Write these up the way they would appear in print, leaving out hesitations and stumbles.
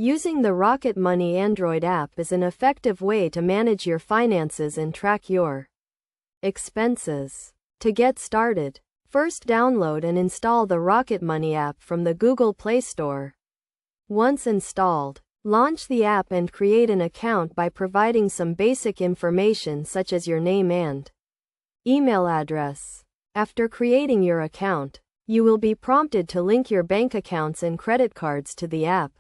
Using the Rocket Money Android app is an effective way to manage your finances and track your expenses. To get started, first download and install the Rocket Money app from the Google Play Store. Once installed, launch the app and create an account by providing some basic information such as your name and email address. After creating your account, you will be prompted to link your bank accounts and credit cards to the app.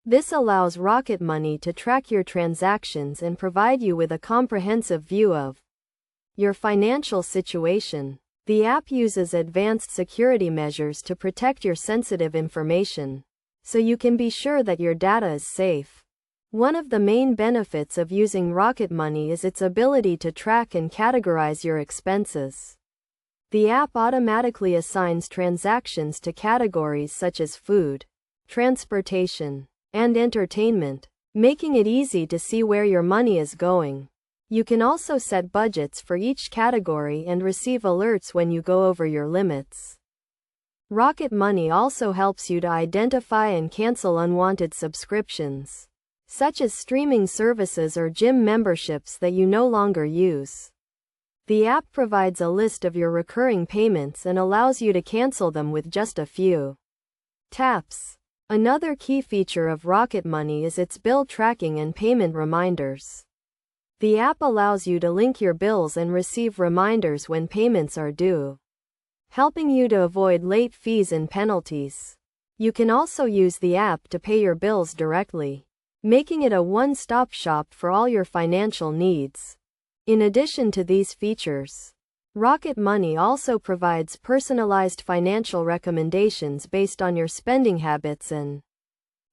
This allows Rocket Money to track your transactions and provide you with a comprehensive view of your financial situation. The app uses advanced security measures to protect your sensitive information, so you can be sure that your data is safe. One of the main benefits of using Rocket Money is its ability to track and categorize your expenses. The app automatically assigns transactions to categories such as food, transportation, and entertainment, making it easy to see where your money is going. You can also set budgets for each category and receive alerts when you go over your limits. Rocket Money also helps you to identify and cancel unwanted subscriptions, such as streaming services or gym memberships that you no longer use. The app provides a list of your recurring payments and allows you to cancel them with just a few taps. Another key feature of Rocket Money is its bill tracking and payment reminders. The app allows you to link your bills and receive reminders when payments are due, helping you to avoid late fees and penalties. You can also use the app to pay your bills directly, making it a one-stop shop for all your financial needs. In addition to these features, Rocket Money also provides personalized financial recommendations based on your spending habits and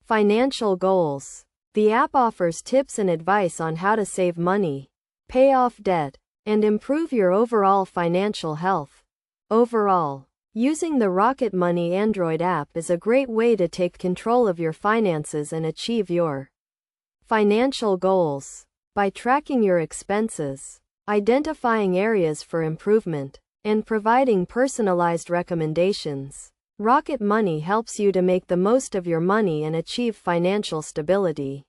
financial goals. The app offers tips and advice on how to save money, pay off debt, and improve your overall financial health. Overall, using the Rocket Money Android app is a great way to take control of your finances and achieve your financial goals. By tracking your expenses, identifying areas for improvement, and providing personalized recommendations, Rocket Money helps you to make the most of your money and achieve financial stability.